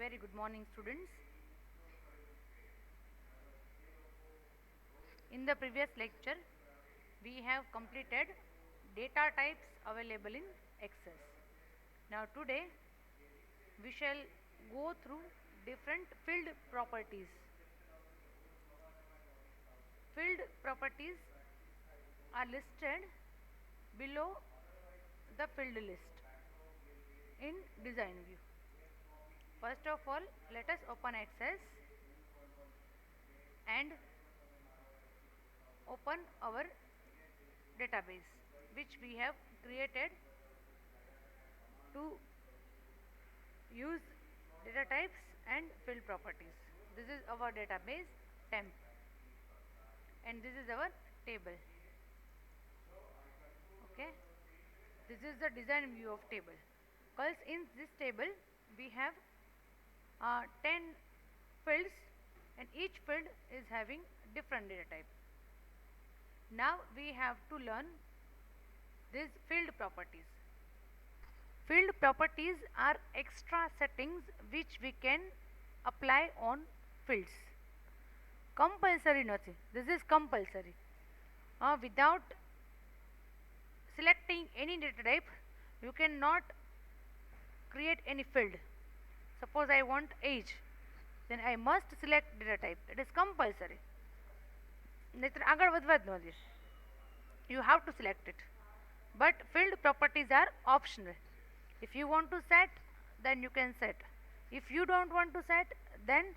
Very good morning, students. In the previous lecture, we have completed data types available in Access. Now today, we shall go through different field properties. Field properties are listed below the field list in design view. First of all, let us open Access and open our database which we have created to use data types and field properties. This is our database temp and this is our table. Okay, this is the design view of table. Because in this table we have 10 fields and each field is having different data type. Now we have to learn these field properties. Field properties are extra settings which we can apply on fields. Compulsory nothing. This is compulsory. Without selecting any data type, you cannot create any field. Suppose I want age, then I must select data type. It is compulsory. નહીતર આગળ વધવા જ ન દે. You have to select it. But field properties are optional. If you want to set, then you can set. If you don't want to set, then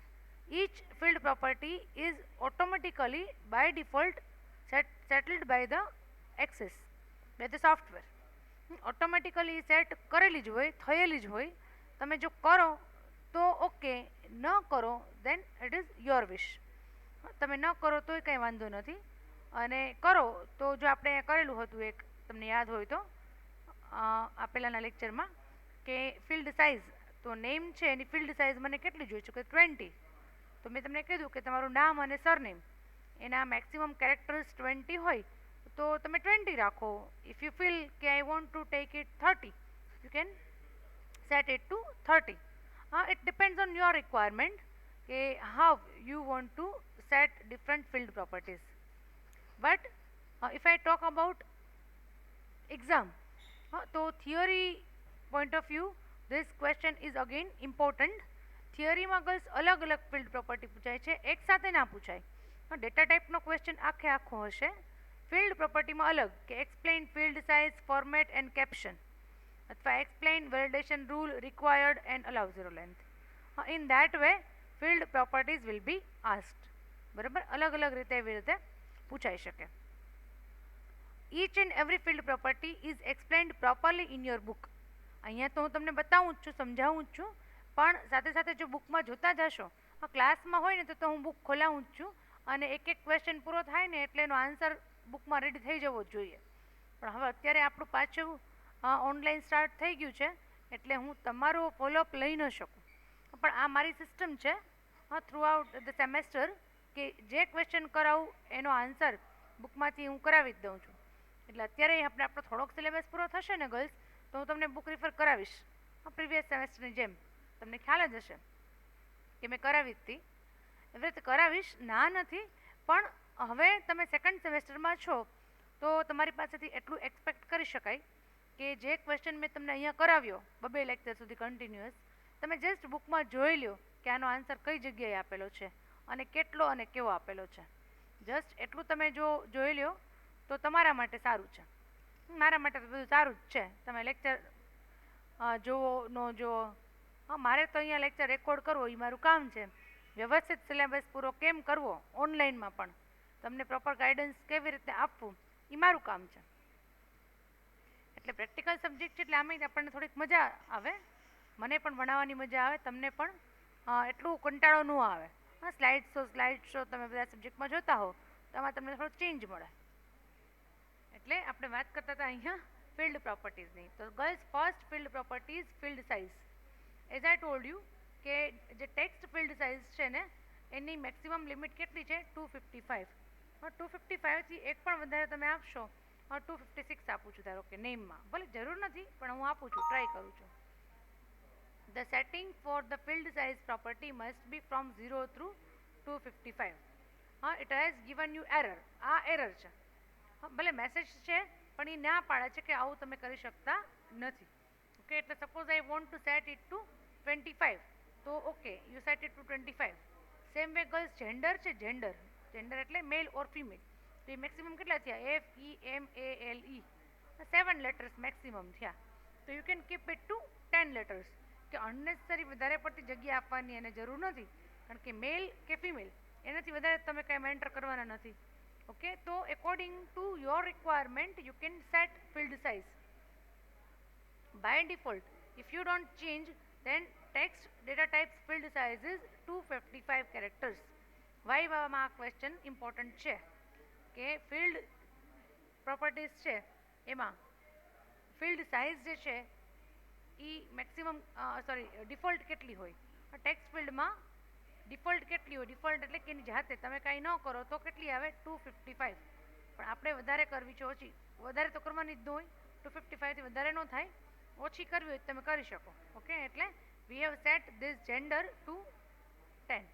each field property is automatically by default settled by the Access, by the software. Automatically set કરેલી જ હોય, થયેલી જ હોય. તમે જો કરો તો ઓકે, ન કરો then it is your wish. તમે ન કરો તોય કંઈ વાંધો નથી અને કરો તો જો આપણે કરેલું હતું એક તમને યાદ હોય તો આપેલાના લેક્ચરમાં કે ફિલ્ડ સાઇઝ તો નેમ છે એની ફિલ્ડ સાઇઝ મને કેટલી જોઈએ છે કે 20. તો મેં તમને કીધું કે તમારું નામ અને સરનેમ એના મેક્સિમમ કેરેક્ટર્સ 20 હોય તો તમે 20 રાખો. ઇફ યુ ફીલ કે આઈ want to take it 30, you can set it to 30. It depends on your requirement how you want to set different field properties. But if I talk about exam, so theory point of view this question is again important. Theory માં girls અલગ અલગ field property પૂછાય છે, એક સાથે ના પૂછાય. Data ટાઈપનો question આખે આખો હશે. ફિલ્ડ પ્રોપર્ટીમાં અલગ કે explain field size, format and caption અથવા explain validation rule required and allow zero length. In that way field properties will be asked. બરાબર, અલગ અલગ રીતે એવી રીતે પૂછાઈ શકે. each and every field property is explained properly in your book. અહીંયા તો હું તમને બતાવું જ છું, સમજાવું જ છું, પણ સાથે સાથે જો બુકમાં જોતા જશો, ક્લાસમાં હોય ને તો હું બુક ખોલાવું જ છું અને એક એક ક્વેશ્ચન પૂરો થાય ને એટલે એનો આન્સર બુકમાં રેડી થઈ જવો જ જોઈએ. પણ હવે અત્યારે આપણું પાછું ઓનલાઈન સ્ટાર્ટ થઈ ગયું છે એટલે હું તમારો ફોલોઅપ લઈ ન શકું. પણ આ મારી સિસ્ટમ છે થ્રુ આઉટ ધ સેમેસ્ટર કે જે ક્વેશ્ચન કરાવું એનો આન્સર બુકમાંથી હું કરાવી જ દઉં છું. એટલે અત્યારે આપણો થોડોક સિલેબસ પૂરો થશે ને ગર્લ્સ તો હું તમને બુક રિફર કરાવીશ પ્રીવિયસ સેમેસ્ટરની જેમ. તમને ખ્યાલ જ હશે કે મેં કરાવી જ હતી એવી રીતે કરાવીશ, ના નથી. પણ હવે તમે સેકન્ડ સેમેસ્ટરમાં છો તો તમારી પાસેથી એટલું એક્સપેક્ટ કરી શકાય કે જે ક્વેશ્ચન મેં તમને અહીંયા કરાવ્યો 2 લેક્ચર સુધી કન્ટિન્યુઅસ, તમે જસ્ટ બુકમાં જોઈ લો કે આનો આન્સર કઈ જગ્યાએ આપેલો છે અને કેટલો અને કેવો આપેલો છે. જસ્ટ એટલું તમે જો જોઈ લો તો તમારા માટે સારું છે. મારા માટે તો બધું સારું જ છે. તમે લેક્ચર જુઓ ન જુઓ, મારે તો અહીંયા લેક્ચર રેકોર્ડ કરવો એ મારું કામ છે. વ્યવસ્થિત સિલેબસ પૂરો કેમ કરવો ઓનલાઈનમાં પણ તમને પ્રોપર ગાઈડન્સ કેવી રીતે આપવું એ મારું કામ છે. એટલે પ્રેક્ટિકલ સબ્જેક્ટ છે એટલે આમાં આપણને થોડીક મજા આવે, મને પણ ભણાવવાની મજા આવે, તમને પણ એટલું કંટાળો ન આવે. સ્લાઇડ શો તમે બધા સબ્જેક્ટમાં જોતા હો તો આમાં તમને થોડો ચેન્જ મળે. એટલે આપણે વાત કરતા હતા અહીંયા ફિલ્ડ પ્રોપર્ટીઝની. તો girls first field properties field size. As I told you કે જે ટેક્સ્ટ ફિલ્ડ સાઇઝ છે ને એની મેક્સિમમ લિમિટ કેટલી છે 255. 255થી એક પણ વધારે તમે આપશો 256 આપું છું ધારો કે નેમમાં, ભલે જરૂર નથી પણ હું આપું છું, ટ્રાય કરું છું. The setting for the field size property must be from 0 through 255. It has given you error. આ એરર છે. ભલે મેસેજ છે પણ એ ના પાડે છે કે આવું તમે કરી શકતા નથી. ઓકે, એટલે suppose I want to set it to 25, તો okay you set it to 25. Same way girls gender છે, જેન્ડર એટલે મેલ ઓર ફિમેલ, તો એ મેક્સિમમ કેટલા થયા? FEMALE, 7 લેટર્સ મેક્સિમમ થયા. તો you can keep it to 10 letters, કે અનનેસેસરી વધારે પડતી જગ્યા આપવાની એને જરૂર નથી, કારણ કે મેલ કે ફિમેલ એનાથી વધારે તમે કાંઈ એન્ટર કરવાના નથી. ઓકે, તો according to your requirement you can set field size. By default, if you don't change, then text data types field size is 255 characters. Why માં આ ક્વેશ્ચન ઇમ્પોર્ટન્ટ છે કે ફિલ્ડ પ્રોપર્ટીઝ છે એમાં ફિલ્ડ સાઇઝ જે છે એ maximum default કેટલી હોય? ટેક્સ્ટ ફિલ્ડમાં ડિફોલ્ટ કેટલી હોય? ડિફોલ્ટ એટલે કે એની જાતે તમે કાંઈ ન કરો તો કેટલી આવે? 255. પણ આપણે વધારે કરવી છે ઓછી, વધારે તો કરવાની જ ન હોય, 255થી વધારે ન થાય, ઓછી કરવી હોય તમે કરી શકો. ઓકે, એટલે we have set this gender to 10.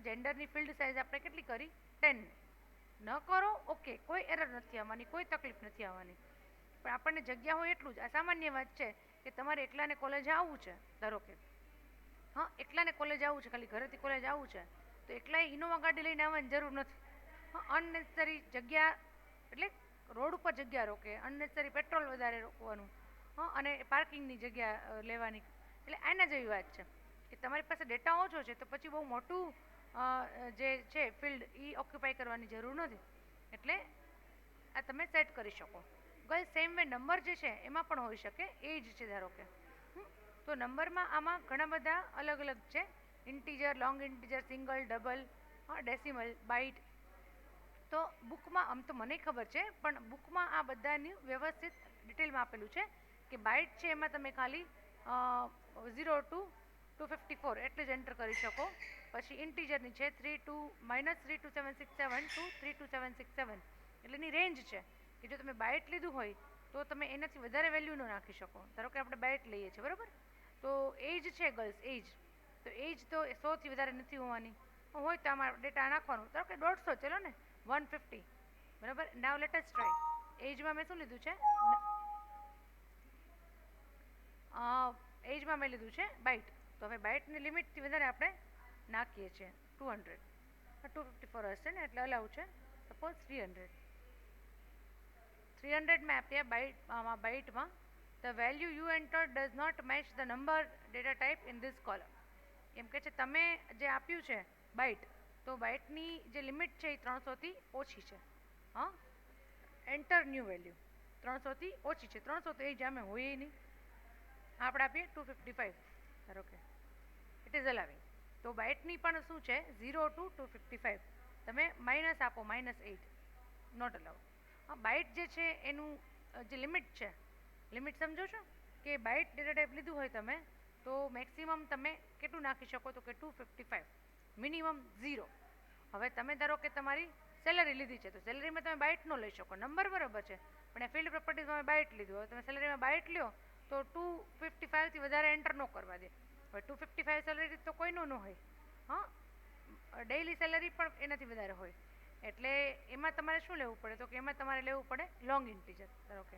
જેન્ડરની ફિલ્ડ સાઇઝ આપણે કેટલી કરી? 10. ન કરો ઓકે, કોઈ એરર નથી આવવાની, કોઈ તકલીફ નથી આવવાની, પણ આપણને જગ્યા હોય એટલું જ. આ સામાન્ય વાત છે કે તમારે એકલાને કોલેજ આવવું છે, ધારો કે એકલાને કોલેજ આવવું છે, ખાલી ઘરેથી કોલેજ આવવું છે, તો એકલાએ ઇનોવા ગાડી લઈને આવવાની જરૂર નથી. અનનેસેસરી જગ્યા એટલે રોડ ઉપર જગ્યા રોકે, અનનેસેસરી પેટ્રોલ વધારે રોકવાનું, અને પાર્કિંગની જગ્યા લેવાની, એટલે આના જેવી વાત છે કે તમારી પાસે ડેટા ઓછો છે તો પછી બહુ મોટું જે છે ફિલ્ડ એ ઓક્યુપાય કરવાની જરૂર નથી, એટલે આ તમે સેટ કરી શકો. ગઈ સેમ વે નંબર જે છે એમાં પણ હોઈ શકે. એજ છે ધારો કે, તો નંબરમાં આમાં ઘણા બધા અલગ અલગ છે, integer, long integer, single, double, decimal, byte. તો બુકમાં આમ તો મને ખબર છે, પણ બુકમાં આ બધાની વ્યવસ્થિત ડિટેલમાં આપેલું છે કે બાઇટ છે એમાં તમે ખાલી 0 to 254 એટલે જ એન્ટર કરી શકો. પછી ઇન્ટીજરની છે -32767 to 32767, એટલે એની રેન્જ છે કે જો તમે બાઇટ લીધું હોય તો તમે એનાથી વધારે વેલ્યુ ન નાખી શકો. ધારો કે આપણે બાઇટ લઈએ છીએ, બરાબર, તો એજ છે ગર્લ્સ, એજ તો 100થી વધારે નથી હોવાની, હોય તો આમાં ડેટા નાખવાનું. ધારો કે 150, ચલો ને 150, બરાબર. નાવ લેટ અસ ટ્રાય. એજમાં મેં શું લીધું છે? એજમાં મેં લીધું છે બાઇટ, તો હવે બાઇટની લિમિટથી વધારે આપણે નાખીએ છીએ 200. 254 હશે ને, એટલે અલાઉ છે. સપોઝ 300 મેં આપ્યા બાઇટમાં. The value you enter does not match the number data type in this column. એમ કે છે તમે જે આપ્યું છે બાઇટ, તો બાઇટની જે લિમિટ છે એ 300થી ઓછી છે. એન્ટર ન્યૂ વેલ્યુ 300થી ઓછી છે. 300 તો એ જ અમે હોઈએ નહીં, આપણે આપીએ 255, ધારો કે ઇટ ઇઝ અલાવિંગ. તો બાઇટની પણ શું છે? 0 to 255. તમે માઇનસ આપો, -8, નોટ અલાઉડ. બાઇટ જે છે એનું જે લિમિટ છે, લિમિટ સમજો છો કે બાઇટ ડેટા ટાઈપ લીધું હોય તમે તો મેક્સિમમ તમે કેટલું નાખી શકો? તો કે 255, મિનિમમ 0. હવે તમે ધારો કે તમારી સેલરી લીધી છે, તો સેલરીમાં તમે બાઇટ ન લઈ શકો, નંબર બરાબર છે, પણ એ ફિલ્ડ પ્રોપર્ટીઝમાં બાઇટ લીધું હોય, તમે સેલરીમાં બાઇટ લ્યો તો 255થી વધારે એન્ટર ન કરવા દે. હવે 255 સેલરી તો કોઈનું ન હોય, ડેઇલી સેલરી પણ એનાથી વધારે હોય, એટલે એમાં તમારે શું લેવું પડે? તો કે એમાં તમારે લેવું પડે લોંગ ઇન્ટીજર. ધારો કે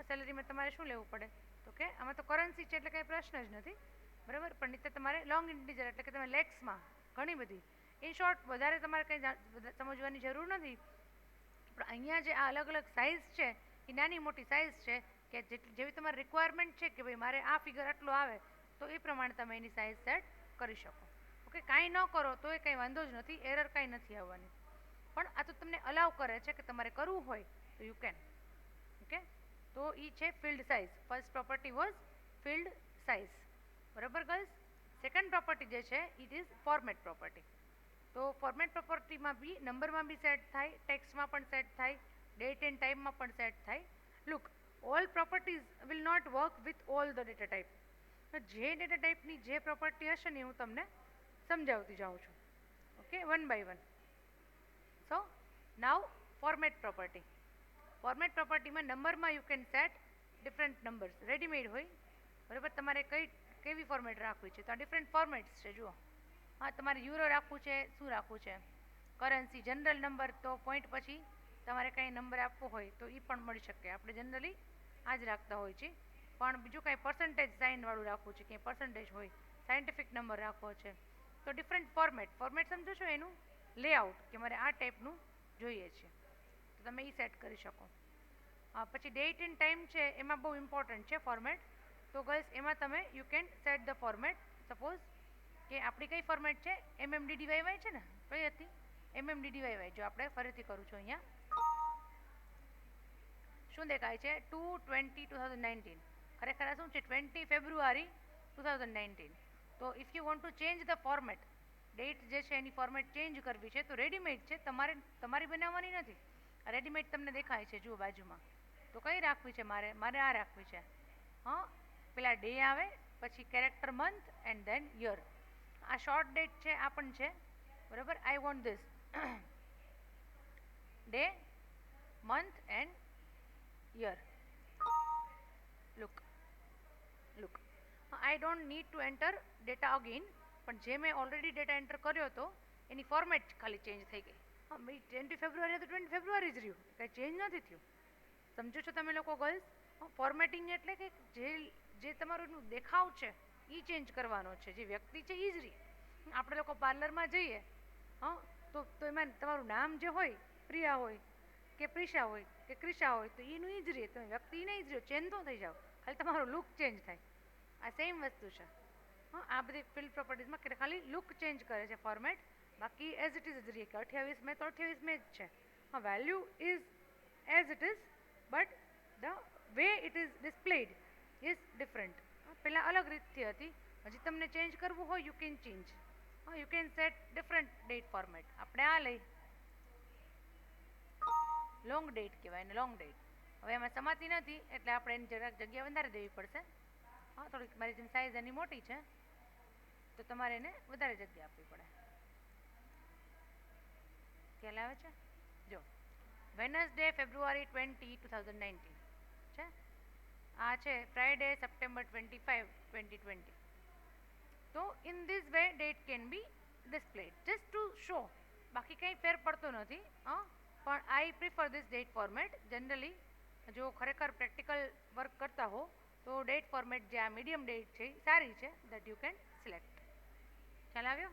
સેલરીમાં તમારે શું લેવું પડે? તો કે આમાં તો કરન્સી છે એટલે કાંઈ પ્રશ્ન જ નથી, બરાબર, પણ નીચે તમારે લોંગ ઇન્ટીજર એટલે કે તમે લેક્સમાં ઘણી બધી, ઇન શોર્ટ વધારે તમારે કંઈ સમજવાની જરૂર નથી. પણ અહીંયા જે આ અલગ અલગ સાઇઝ છે એ નાની મોટી સાઇઝ છે કે જેવી તમારી રિક્વાયરમેન્ટ છે કે ભાઈ મારે આ ફિગર આટલો આવે, તો એ પ્રમાણે તમે એની સાઇઝ સેટ કરી શકો. ઓકે, કાંઈ ન કરો તો એ કંઈ વાંધો જ નથી, એરર કાંઈ નથી આવવાની, પણ આ તો તમને અલાઉ કરે છે કે તમારે કરવું હોય તો યુ કેન. ઓકે, તો એ છે field size. First property was field size, બરાબર ગર્લ્સ. સેકન્ડ પ્રોપર્ટી જે છે ઇટ ઇઝ ફોર્મેટ પ્રોપર્ટી. તો ફોર્મેટ પ્રોપર્ટીમાં બી નંબરમાં બી સેટ થાય, ટેક્સ્ટમાં પણ સેટ થાય, ડેટ એન્ડ ટાઈમમાં પણ સેટ થાય. Look, all properties will not work with all the data type. જે ડેટા ટાઈપની જે પ્રોપર્ટી હશે ને હું તમને સમજાવતી જાઉં છું. Okay, one by one. So now format property. Format પ્રોપર્ટીમાં નંબરમાં you can set different numbers, readymade હોય, બરાબર. તમારે કઈ કેવી ફોર્મેટ રાખવી છે. તો આ ડિફરન્ટ ફોર્મેટ્સ છે. જુઓ, હા, તમારે યુરો રાખવું છે, શું રાખવું છે, કરન્સી, જનરલ નંબર, તો પોઈન્ટ પછી તમારે કંઈ નંબર આપવો હોય તો એ પણ મળી શકે. આપણે જનરલી આ જ રાખતા હોય છે. પણ બીજું કાંઈ પર્સન્ટેજ સાઇનવાળું રાખવું છે, ક્યાંય પર્સન્ટેજ હોય, સાયન્ટિફિક નંબર રાખવો છે, તો ડિફરન્ટ ફોર્મેટ સમજો છો એનું લેઆઉટ, કે મારે આ ટાઈપનું જોઈએ છે, તો તમે એ સેટ કરી શકો. પછી ડેટ એન્ડ ટાઈમ છે, એમાં બહુ ઇમ્પોર્ટન્ટ છે ફોર્મેટ. તો ગર્લ્સ, એમાં તમે you can set the format. Suppose કે આપણી કઈ ફોર્મેટ છે, MMDDYY છે ને, કઈ હતી? MMDDYY. જો આપણે ફરીથી કરું છું, અહીંયા શું દેખાય છે? 2/20/2019. ખરેખર આ શું છે? 20 ફેબ્રુઆરી 2019. તો if you want to change the format, date જે છે એની ફોર્મેટ ચેન્જ કરવી છે, તો રેડીમેડ છે, તમારી બનાવવાની નથી. રેડીમેડ તમને દેખાય છે, જુઓ બાજુમાં. તો કઈ રાખવી છે મારે આ રાખવી છે. હા, પેલા ડે આવે, પછી character month and then year. આ શોર્ટ ડેટ છે, આ પણ છે, બરાબર. I want this day, month and year. Look, I don't need to enter data again, પણ જે મેં ઓલરેડી ડેટા એન્ટર કર્યો હતો એની ફોર્મેટ ખાલી ચેન્જ થઈ ગઈ. હા, 20 ફેબ્રુઆરી તો 20 ફેબ્રુઆરી જ રહ્યું, કંઈ ચેન્જ નથી થયું. સમજો છો તમે લોકો ગર્લ્સ? ફોર્મેટિંગ એટલે કે જે તમારું દેખાવ છે એ ચેન્જ કરવાનો છે, જે વ્યક્તિ છે એ જ રહી. આપણે લોકો પાર્લરમાં જઈએ, હા, તો એમાં તમારું નામ જે હોય, પ્રિયા હોય કે પ્રિશા હોય કે ક્રિશા હોય, તો એનું એ જ રહે, તમે વ્યક્તિ નહીં જ રહ્યો, ચેન્જ તો થઈ જાઓ, ખાલી તમારો લુક ચેન્જ થાય. આ સેમ વસ્તુ છે. હા, આ બધી ફિલ્ડ પ્રોપર્ટીઝમાં કે ખાલી લુક ચેન્જ કરે છે ફોર્મેટ, બાકી એઝ ઇટ ઇઝ જ રહીએ કે 28 મે તો 28 મે જ છે. હા, value is as it is, but the way it is ડિસ્પ્લેડ is different. પહેલાં અલગ રીતથી હતી, હજી તમને ચેન્જ કરવું હોય યુ કેન ચેન્જ. હા, you can set different date format. આપણે આ લઈ લોંગ ડેટ કહેવાય ને, લોંગ ડેટ. હવે એમાં સમાતી નથી એટલે આપણે એની જરાક જગ્યા વધારે દેવી પડશે. હા, થોડીક મારી જેમ સાઇઝ એની મોટી છે, તો તમારે એને વધારે જગ્યા આપવી પડે. ખ્યાલ આવે છે? જો, વેનસડે ફેબ્રુઆરી 20, 2019 છે. આ છે ફ્રાઇડે સપ્ટેમ્બર 25, 2020. તો in this way date can be ડિસ્પ્લેડ just to show. બાકી કંઈ ફેર પડતો નથી. હા, પણ I prefer this date format. Generally જો ખરેખર પ્રેક્ટિકલ વર્ક કરતા હો તો ડેટ ફોર્મેટ જે આ મીડિયમ ડેટ છે સારી છે, દેટ યુ કેન સિલેક્ટ. ખ્યાલ આવ્યો?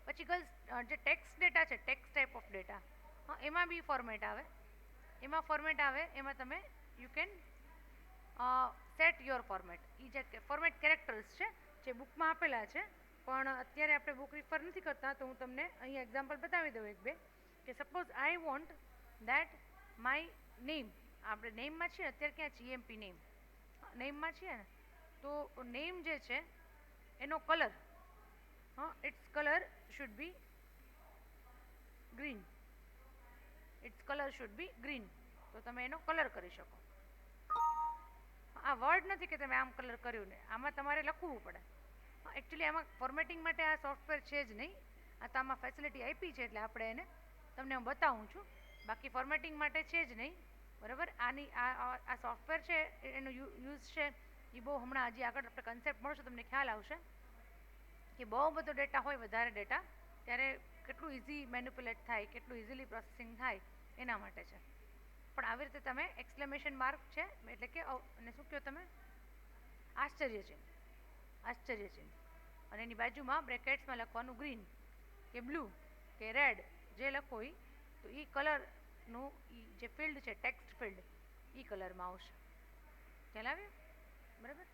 પછી ગર્લ્સ, જે ટેક્સ્ટ ડેટા છે, ટેક્સ્ટ ટાઈપ ઓફ ડેટા, હા, એમાં બી ફોર્મેટ આવે. એમાં તમે you can set your format. એ જે ફોર્મેટ કેરેક્ટર્સ છે જે બુકમાં આપેલા છે, પણ અત્યારે આપણે બુક રિફર નથી કરતા, તો હું તમને અહીં એક્ઝામ્પલ બતાવી દઉં એક બે. કે suppose I want that my name, આપણે નેમમાં છીએ અત્યારે, ક્યાં GMP નેમમાં છીએ ને, તો નેમ જે છે એનો કલર, હા, it's colour should be green. તો તમે એનો કલર કરી શકો. આ વર્ડ નથી કે તમે આમ કલર કર્યું ને, આમાં તમારે લખવું પડે. એકચ્યુઅલી આમાં ફોર્મેટિંગ માટે આ સોફ્ટવેર છે જ નહીં. આ તો આમાં ફેસિલિટી આપી છે એટલે આપણે એને તમને હું બતાવું છું, બાકી ફોર્મેટિંગ માટે છે જ નહીં, બરાબર. આ સોફ્ટવેર છે એનો યુઝ છે એ બહુ હમણાં હજી આગળ આપણે કન્સેપ્ટ મળશે તમને ખ્યાલ આવશે કે બહુ બધો ડેટા હોય, વધારે ડેટા, ત્યારે કેટલું ઇઝી મેન્યુપ્યુલેટ થાય, કેટલું ઇઝીલી પ્રોસેસિંગ થાય, એના માટે છે. પણ આવી રીતે તમે એક્સક્લેમેશન માર્ક છે એટલે કે અને શું કહો તમે, આશ્ચર્યચિહ્ન, અને એની બાજુમાં બ્રેકેટ્સમાં લખવાનું ગ્રીન કે બ્લુ કે રેડ, જે લખો એ, તો એ કલરનું જે ફિલ્ડ છે, ટેક્સ્ટ ફિલ્ડ, એ કલરમાં આવશે. ખ્યાલ આવ્યો? બરાબર.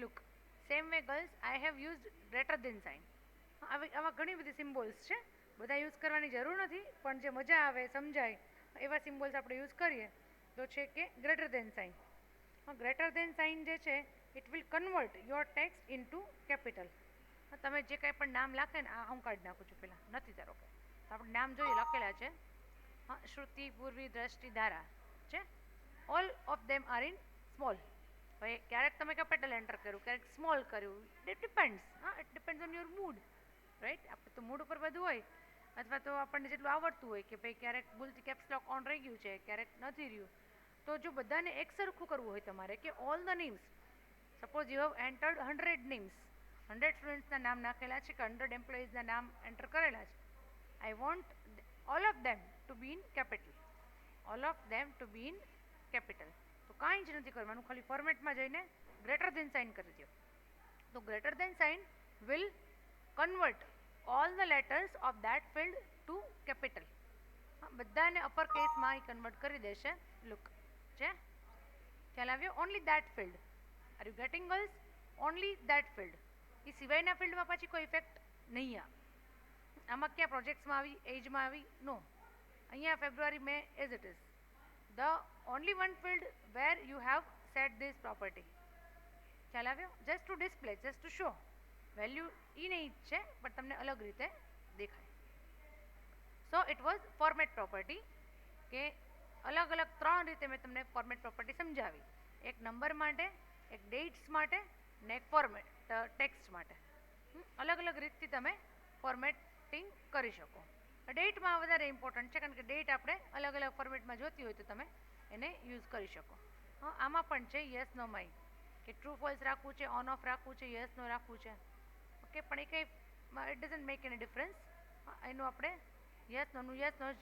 Look, same way girls, I have used greater than sign. આમાં ઘણી બધી સિમ્બોલ્સ છે, બધા યુઝ કરવાની જરૂર નથી, પણ જે મજા આવે, સમજાય એવા સિમ્બોલ્સ આપણે યુઝ કરીએ તો છે કે greater than sign. Greater than sign જે છે it will convert your text into capital. તમે જે કંઈ પણ નામ લખે ને, હું કાઢી નાખું છું, પહેલાં નથી તારો કે, તો આપણે નામ જોઈએ લખેલા છે. હા, શ્રુતિ, પૂર્વી, દ્રષ્ટિ, ધારા છે. All of them are in small. હવે ક્યારેક તમે કેપિટલ એન્ટર કર્યું, ક્યારેક સ્મોલ કર્યું, ઇટ ડિપેન્ડ્સ. હા, it depends on your mood, right. આપણે તો મૂડ ઉપર બધું હોય, અથવા તો આપણને જેટલું આવડતું હોય કે ભાઈ ક્યારેક ભૂલથી કેપ્સ લોક ઓન રહી ગયું છે, ક્યારેક નથી રહ્યું, તો જો બધાને એક સરખું કરવું હોય તમારે કે all the names, suppose you have entered 100 names, 100 સ્ટુડન્ટ્સના નામ નાખેલા છે કે 100 એમ્પ્લોઈઝના નામ એન્ટર કરેલા છે. I want all of them to B in capital, all of them to B in capital. તો કાંઈ જ નથી કરવાનું, ખાલી ફોર્મેટમાં જઈને ગ્રેટર ધેન સાઇન કરી દો. તો greater than sign will convert all the letters of that field to capital. બધાને અપર કેસમાં એ કન્વર્ટ કરી દેશે. લુક છે, ખ્યાલ આવ્યો? Only that field. Are you getting girls? Only that field. એ સિવાયના ફિલ્ડમાં પછી કોઈ ઇફેક્ટ નહીં આવે. આમાં ક્યાં પ્રોજેક્ટ્સમાં આવી, એજમાં આવી? નો. અહીંયા February May as it is. The only one field where you have set this property. ખ્યાલ આવ્યો? Just to display, just to show. Value એ નહીં જ છે, પણ તમને અલગ રીતે દેખાય. So it was format property, કે અલગ અલગ 3 રીતે મેં તમને ફોર્મેટ પ્રોપર્ટી સમજાવી. એક નંબર માટે, એક ડેટ્સ માટે, ને એક ફોર્મેટ ટેક્સ્ટ માટે. અલગ અલગ રીતથી તમે ફોર્મેટિંગ કરી શકો. ડેટમાં વધારે ઇમ્પોર્ટન્ટ છે, કારણ કે ડેટ આપણે અલગ અલગ ફોર્મેટમાં જોતી હોય તો તમે એને યુઝ કરી શકો. આમાં પણ છે યસ નો માય, કે ટ્રુ ફોલ્સ રાખવું છે, ઓન ઓફ રાખવું છે, યસ નો રાખવું છે. ઓકે, પણ એ કંઈ it doesn't make any difference. એનું આપણે યસ નોનું યસ નો જ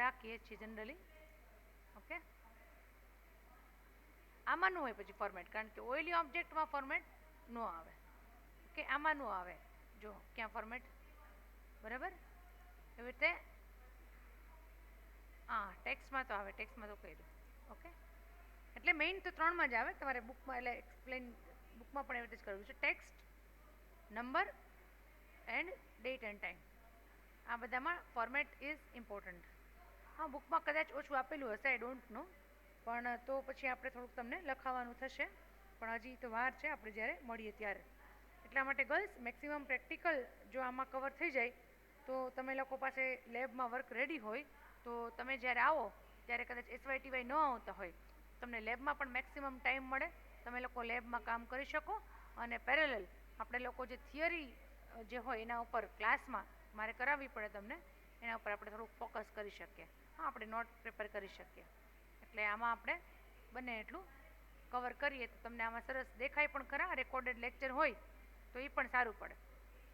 રાખીએ છીએ જનરલી. ઓકે, આમાં ન હોય પછી ફોર્મેટ, કારણ કે ઓઇલી ઓબ્જેક્ટમાં ફોર્મેટ ન આવે. ઓકે, આમાં ન આવે. જો ક્યાં ફોર્મેટ, બરાબર? એવી રીતે હા, ટેક્સ્ટમાં તો આવે, ટેક્સ્ટમાં તો કહી દઉં. ઓકે, એટલે મેઇન તો 3માં જ આવે. તમારે બુકમાં એટલે એક્સપ્લેન બુકમાં પણ એવી રીતે જ કરવું છે. Text, number and date end time. આ બધામાં ફોર્મેટ ઇઝ ઇમ્પોર્ટન્ટ. હા, બુકમાં કદાચ ઓછું આપેલું હશે, આઈ ડોન્ટ નો, પણ તો પછી આપણે થોડુંક તમને લખાવવાનું થશે. પણ હજી તો વાર છે, આપણે જ્યારે મળીએ ત્યારે. એટલા માટે ગર્લ્સ, મેક્સિમમ પ્રેક્ટિકલ જો આમાં કવર થઈ જાય તો તમે લોકો પાસે લેબમાં વર્ક રેડી હોય, તો તમે જ્યારે આવો ત્યારે કદાચ SYTY ન આવતા હોય, તમને લેબમાં પણ મેક્સિમમ ટાઈમ મળે, તમે લોકો લેબમાં કામ કરી શકો. અને પેરેલલ આપણે લોકો જે થિયરી જે હોય એના ઉપર ક્લાસમાં મારે કરાવવી પડે તમને, એના ઉપર આપણે થોડુંક ફોકસ કરી શકીએ. હા, આપણે નોટ પ્રિપેર કરી શકીએ. એટલે આમાં આપણે બને એટલું કવર કરીએ તો તમને આમાં સરસ દેખાય પણ ખરા. રેકોર્ડેડ લેક્ચર હોય તો એ પણ સારું પડે,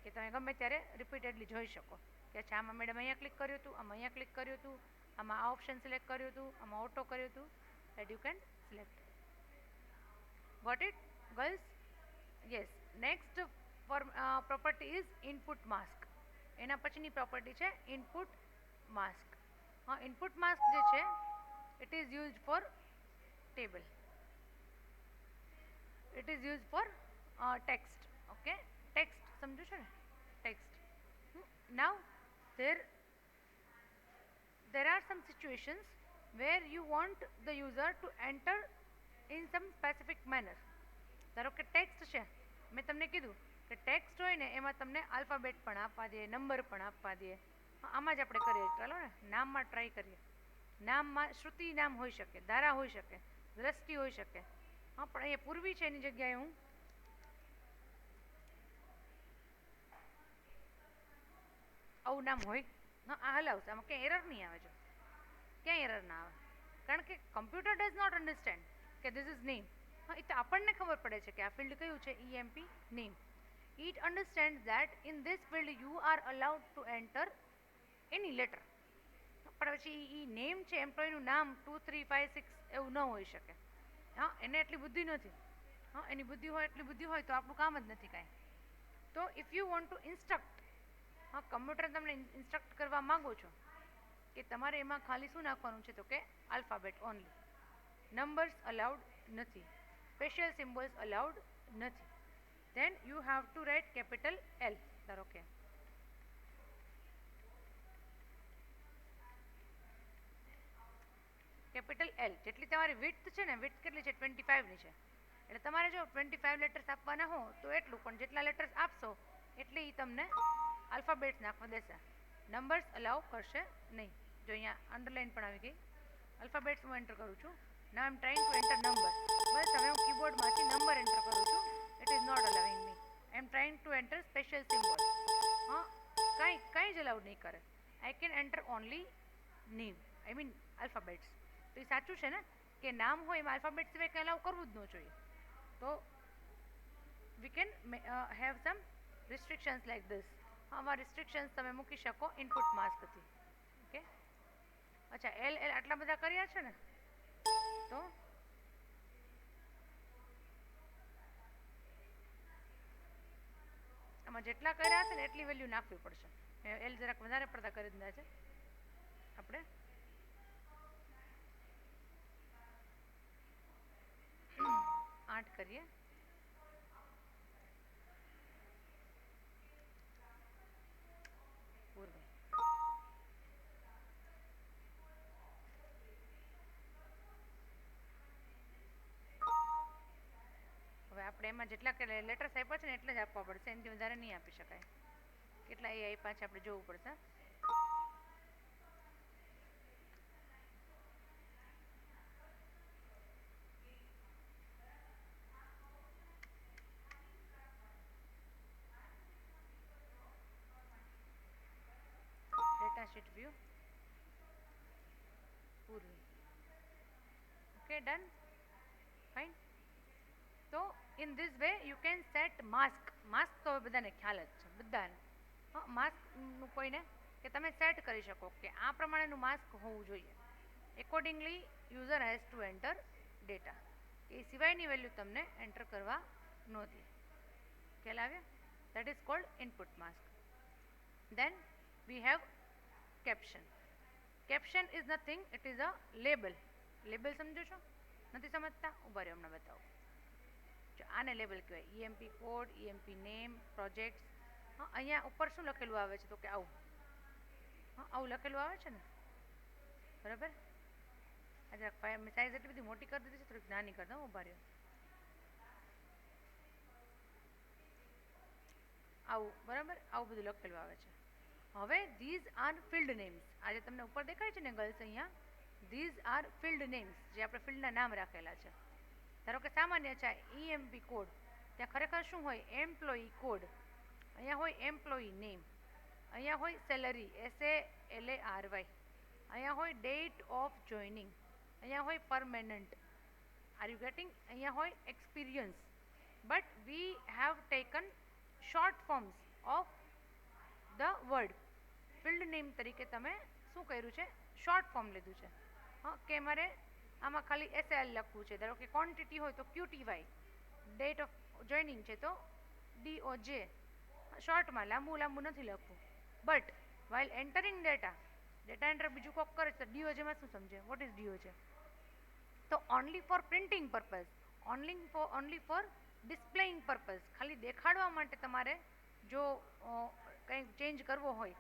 કે તમે ગમે ત્યારે રિપીટેડલી જોઈ શકો કે અચ્છા આમાં મેડમ અહીંયા ક્લિક કર્યું હતું, આમાં અહીંયા ક્લિક કર્યું હતું, આમાં આ ઓપ્શન સિલેક્ટ કર્યું હતું, આમાં ઓટો કર્યું હતું. that you can select. Got it, girls? Yes. Next property is input mask. એના પછીની પ્રોપર્ટી છે ઇનપુટ માસ્ક. હા, ઇનપુટ માસ્ક જે છે it is used for table, it is used for text. Okay, text સમજો છો ને, text. Now there are some situations where you want the user to enter in some specific manner. ધારો કે text છે, મેં તમને કીધું કે ટેક્સ્ટ હોય ને એમાં તમને આલ્ફાબેટ પણ આપવા દે, નંબર પણ આપવા દે. આમાં જ આપણે કરીએ. ચાલો ને નામમાં ટ્રાય કરીએ. નામમાં શ્રુતિ નામ હોઈ શકે, ધારા હોઈ શકે, દ્રષ્ટિ હોઈ શકે. હા, પણ અહીંયા પૂર્વી છે, એની જગ્યાએ હું આવું નામ હોય. હા, આ હલાવશે. આમાં ક્યાંય એરર નહીં આવે. જો ક્યાંય એરર ના આવે, કારણ કે કમ્પ્યુટર ડઝ નોટ અન્ડરસ્ટેન્ડ કે ધીસ ઇઝ નેમ. હા, એ તો આપણને ખબર પડે છે કે આ ફિલ્ડ કયું છે, EMP name. It understands that in this field you are allowed to enter any letter. પણ પછી એ નેમ છે, એમ્પ્લોયનું નામ 2 3 5 6 એવું ન હોઈ શકે. હા, એને એટલી બુદ્ધિ નથી. હા, એની બુદ્ધિ હોય, એટલી બુદ્ધિ હોય તો આપણું કામ જ નથી કાંઈ. તો if you want to instruct, હા, કમ્પ્યુટર તમને ઇન્સ્ટ્રક્ટ કરવા માગો છો કે તમારે એમાં ખાલી શું નાખવાનું છે, તો કે આલ્ફાબેટ ઓનલી, નંબર્સ અલાઉડ નથી, સ્પેશિયલ સિમ્બોલ્સ અલાઉડ નથી. then you have to write capital L. ધારો કે કેપિટલ L. જેટલી તમારી વિડ્થ છે ને, વિડ્થ કેટલી છે? 25 ની છે. એટલે તમારે જો 25 લેટર્સ આપવાના હો તો એટલું, પણ જેટલા લેટર્સ આપશો એટલે એ તમને આલ્ફાબેટ્સ નાખવા દેશે, નંબર્સ અલાઉ કરશે નહીં. જો અહીંયા અંડરલાઇન પણ આવી ગઈ. આલ્ફાબેટ્સ હું એન્ટર કરું છું. Now I am trying to enter number. બસ હવે હું કીબોર્ડમાંથી નંબર એન્ટર કરું છું. It is not allowing me. I am trying to enter special symbol. કંઈ જ અલાઉડ નહીં કરે. I can enter only name, I mean alphabets. તો એ સાચું છે ને કે નામ હોય એમાં આલ્ફાબેટ સિવાય કંઈ અલાઉ કરવું જ ન જોઈએ. તો we can have sum restrictions like this. આમાં રિસ્ટ્રિક્શન્સ તમે મૂકી શકો ઇનપુટ માસ્કથી. ઓકે, અચ્છા, એલ આટલા બધા કર્યા છે ને, તો આમાં જેટલા કર્યા છે ને એટલી વેલ્યુ નાખવી પડશે. એલ જરાક વધારે પડતા કરી દીધા છે આપણે. 8 કરીએ. પૂર્વે હવે આપણે એમાં જેટલા લેટર્સ આપ્યા છે ને એટલે જ આપવા પડશે, એનાથી વધારે નહીં આપી શકાય. કેટલા એ આપ્યા છે આપણે જોવું પડશે. Data sheet view Purvi. Okay, done, fine. તો in this way you can set mask. Mask તો હવે બધાને ખ્યાલ જ છે, બધાને. હા, માસ્કનું કોઈને કે તમે સેટ કરી શકો કે આ પ્રમાણેનું માસ્ક હોવું જોઈએ. Accordingly user has to enter data. એ સિવાયની વેલ્યુ તમને એન્ટર કરવા નહોતી. ખ્યાલ આવ્યો? That is called input mask. Then we have caption. Caption is nothing, it is a label. Label સમજો છો? નથી સમજતા? ઉભા રહ્યો, હમણાં બતાવો. જો આને લેબલ કહેવાય. EMP code, EMP name, projects. હા, અહીંયા ઉપર શું લખેલું આવે છે? તો કે આવું. હા, આવું લખેલું આવે છે ને, બરાબર? આ જરાક મેં સાઇઝ એટલી બધી મોટી કરી દીધી છે, થોડીક નાની કરી દઉં. ઉભા રહ્યો. આવું, બરાબર? આવું બધું લખેલું આવે છે. હવે ધીઝ આર ફિલ્ડ નેમ્સ. આજે તમને ઉપર દેખાય છે ને ગર્લ્સ અહીંયા, ધીઝ આર ફિલ્ડ નેમ્સ, જે આપણે ફિલ્ડના નામ રાખેલા છે. ધારો કે સામાન્ય છે EMP કોડ, ત્યાં ખરેખર શું હોય? Employee code. અહીંયા હોય એમ્પ્લોયી નેમ, અહીંયા હોય સેલરી SALARY, અહીંયા હોય ડેટ ઓફ જોઈનિંગ, અહીંયા હોય પરમેનન્ટ. R you gating? અહીંયા હોય experience. But we have taken short forms of the word. Field name તરીકે તમે શું કર્યું છે? શોર્ટ ફોર્મ લીધું છે. હા, કે મારે આમાં ખાલી SAL લખવું છે. ધારો કે ક્વોન્ટિટી હોય તો QTY, ડેટ ઓફ જોઈનિંગ છે તો DOJ. શોર્ટમાં લાંબુ લાંબુ નથી લખવું. But while entering data enter બીજું કોક કરે તો DOJમાં શું સમજે? What is DOJ? તો only for printing purpose, only for displaying purpose. ખાલી દેખાડવા માટે તમારે જો કંઈક ચેન્જ કરવો હોય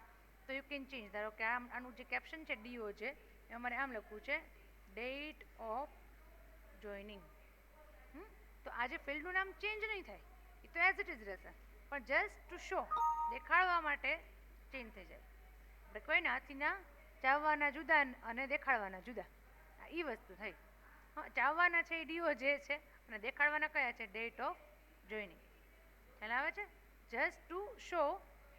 તો યુ કેન ચેન્જ. ધારો કે આનું જે કેપ્શન છે DOJ, એ અમારે આમ લખવું છે ડેટ ઓફ જોઈનિંગ. તો આજે ફિલ્ડનું નામ ચેન્જ નહીં થાય, એ તો એઝ ઇટ ઇઝ રહેશે, પણ જસ્ટ ટુ શો, દેખાડવા માટે ચેન્જ થઈ જાય. આપણે કોઈને હાથીના ચાવવાના જુદા અને દેખાડવાના જુદા, એ વસ્તુ થઈ. હા, ચાવવાના છે એ DOJ છે અને દેખાડવાના કયા છે? Date of joining. ખ્યાલ આવે છે? જસ્ટ ટુ શો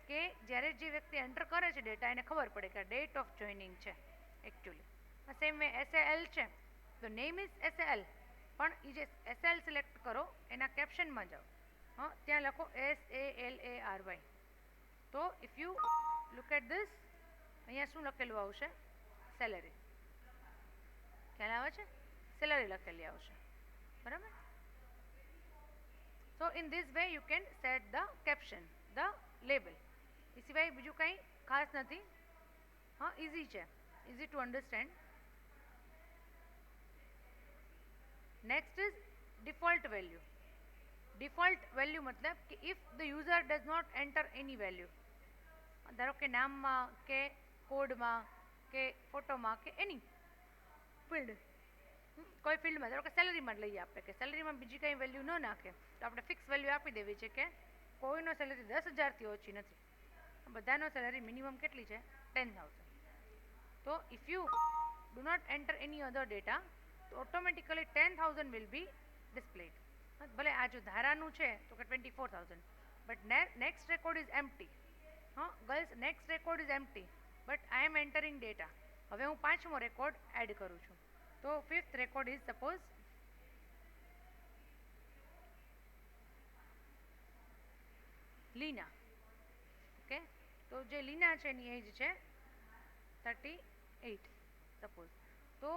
કે જ્યારે જે વ્યક્તિ એન્ટર કરે છે ડેટા, એને ખબર પડે કે ડેટ ઓફ જોઈનિંગ છે એકચ્યુઅલી. સેમ વે SAL છે તો નેમ ઇઝ SAL, પણ એ જે SAL સિલેક્ટ કરો એના કેપ્શનમાં જાઓ. હા, ત્યાં લખો SALARY. તો if you look at this, અહીંયા શું લખેલું આવશે? સેલરી. ખ્યાલ આવે છે? સેલરી લખેલી આવશે, બરાબર? So in this way you can set the caption, the label. એ સિવાય બીજું કંઈ ખાસ નથી. હા, ઇઝી છે, easy to understand. Next is default value. Default value મતલબ કે if the user does not enter any value. ધારો કે નામમાં કે કોડમાં કે ફોટોમાં કે એની ફિલ્ડ, કોઈ ફિલ્ડમાં, ધારો કે સેલરીમાં લઈએ આપણે, કે સેલરીમાં બીજી કંઈ વેલ્યુ ન નાખે તો આપણે ફિક્સ વેલ્યુ આપી દેવી છે કે કોઈનો સેલરી 10,000થી ઓછી નથી, બધાનો સેલરી મિનિમમ કેટલી છે? 10,000. તો if you do not enter any other data તો ઓટોમેટિકલી 10,000 વિલ બી ડિસ્પ્લેડ. ભલે આ જો ધારાનું છે તો કે 24,000, but next record is empty. હા girls, next record is empty but I am entering data. હવે હું પાંચમો રેકોર્ડ એડ કરું છું. તો fifth record is suppose Leena. Okay, તો જે લીના છે એની એજ છે 38 સપોઝ. તો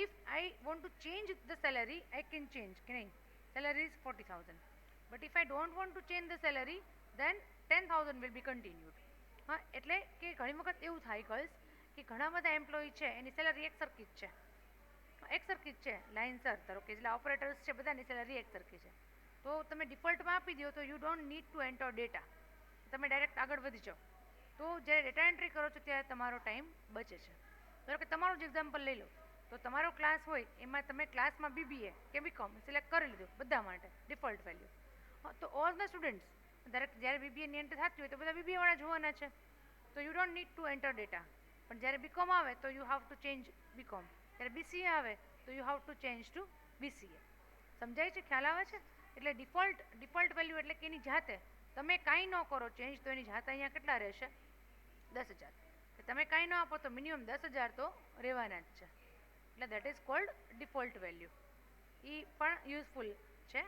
if I want to change the salary, I can change કે નહીં. Salary is 40,000 but if I don't want to change the salary then 10,000 will be continued. હા, એટલે કે ઘણી વખત એવું થાય ગર્લ્સ કે ઘણા બધા એમ્પ્લોયી છે એની સેલરી એક સરખી જ છે, એક સરખી જ છે લાઇનસર. ધારો કે જેટલા ઓપરેટર્સ છે બધાની સેલરી એક સરખી છે. તો તમે ડિફોલ્ટમાં આપી દો તો you don't need to enter data, તમે ડાયરેક્ટ આગળ વધી જાઓ. તો જ્યારે ડેટા એન્ટ્રી કરો છો ત્યારે તમારો ટાઈમ બચે છે. ધારો કે તમારું જ એક્ઝામ્પલ લઈ લો, તો તમારો ક્લાસ હોય એમાં તમે ક્લાસમાં બીબીએ કે બીકોમ સિલેક્ટ કરી લીધું બધા માટે ડિફોલ્ટ વેલ્યુ. તો ઓલ ધ સ્ટુડન્ટ્સ દરેક જ્યારે બીબીએની એન્ટ્રી થતી હોય તો બધા બીબીએવાળા જોવાના છે. તો you don't need to enter data. પણ જ્યારે બીકોમ આવે તો you have to change BCom, જ્યારે બીસીએ આવે તો you have to change to BCA. સમજાય છે? ખ્યાલ આવે છે? એટલે ડિફોલ્ટ વેલ્યુ એટલે કે એની જાતે તમે કાંઈ ન કરો ચેન્જ તો એની જાતે અહીંયા કેટલા રહેશે? 10,000. તમે કાંઈ ન આપો તો મિનિમમ 10,000 તો રહેવાના જ છે. એટલે that is called default value. એ પણ યુઝફુલ છે.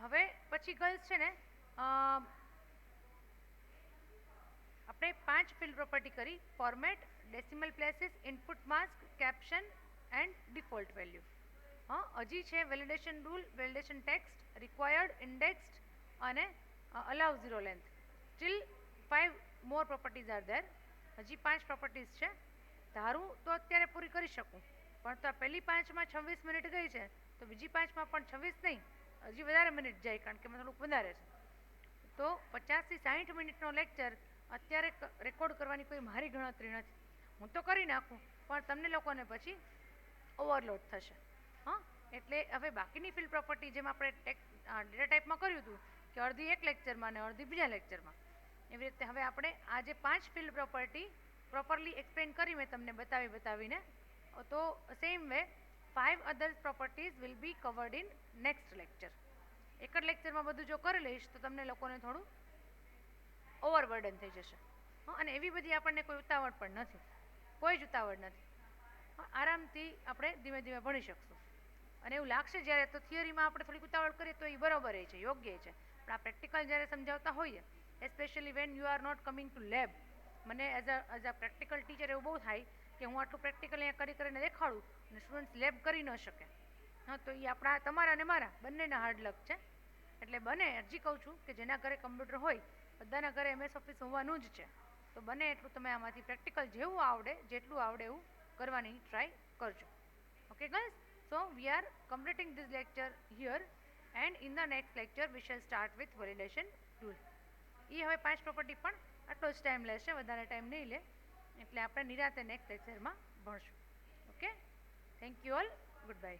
હવે પછી ગર્લ્સ છે ને આપણે 5 ફિલ્ડ પ્રોપર્ટી કરી: format, decimal places, input mask, caption and default value. હા, હજી છે validation rule, validation text, required, indexed અને allow zero length. Still 5 more properties are there. હજી 5 પ્રોપર્ટીઝ છે. ધારું તો અત્યારે પૂરી કરી શકું, પણ તો આ પહેલી 5માં 26 મિનિટ ગઈ છે તો બીજી 5માં પણ 26 નહીં, હજી વધારે મિનિટ જાય કારણ કે એમાં થોડુંક વધારે છે. તો 50 થી 60 મિનિટનો લેક્ચર અત્યારે રેકોર્ડ કરવાની કોઈ મારી ગણતરી નથી. હું તો કરી નાખું પણ તમને લોકોને પછી ઓવરલોડ થશે. હા, એટલે હવે બાકીની ફિલ્ડ પ્રોપર્ટી જેમ આપણે ડેટા ટાઈપમાં કર્યું હતું કે અડધી એક લેક્ચરમાં અને અડધી બીજા લેક્ચરમાં, એવી રીતે હવે આપણે આ જે 5 ફિલ્ડ પ્રોપર્ટી પ્રોપરલી એક્સપ્લેન કરી મેં તમને બતાવીને, તો same way 5 other properties will be covered in next lecture. એક જ લેક્ચરમાં બધું જો કરી લઈશ તો તમને લોકોને થોડું ઓવરબર્ડન થઈ જશે. અને એવી બધી આપણને કોઈ ઉતાવળ પણ નથી, કોઈ જ ઉતાવળ નથી. આરામથી આપણે ધીમે ધીમે ભણી શકશું. અને એવું લાગશે જ્યારે તો થિયરીમાં આપણે થોડીક ઉતાવળ કરીએ તો એ બરાબર છે, યોગ્ય છે. પણ આ પ્રેક્ટિકલ જ્યારે સમજાવતા હોઈએ, especially when you are not coming to lab, મને એઝ અ પ્રેક્ટિકલ ટીચર એવું બહુ થાય કે હું આટલું પ્રેક્ટિકલ અહીંયા કરીને દેખાડું અને સ્ટુડન્ટ્સ લેબ કરી ન શકે. હા, તો એ આપણા તમારા અને મારા બંનેના હાર્ડ લક છે. એટલે બને હજી કહું છું કે જેના ઘરે કમ્પ્યુટર હોય બધાના ઘરે MS ઓફિસ હોવાનું જ છે. તો બને એટલું તમે આમાંથી પ્રેક્ટિકલ જેવું આવડે જેટલું આવડે એવું કરવાની ટ્રાય કરજો. Okay girls, so we are completing this lecture here and in the next lecture we shall start with validation tool. એ હવે 5 પ્રોપર્ટી પણ આટલો જ ટાઈમ લેશે, વધારે ટાઈમ નહીં લે. એટલે આપણે નિરાતે નેક્સ્ટ લેક્ચરમાં ભણશું. Okay, thank you all, good bye.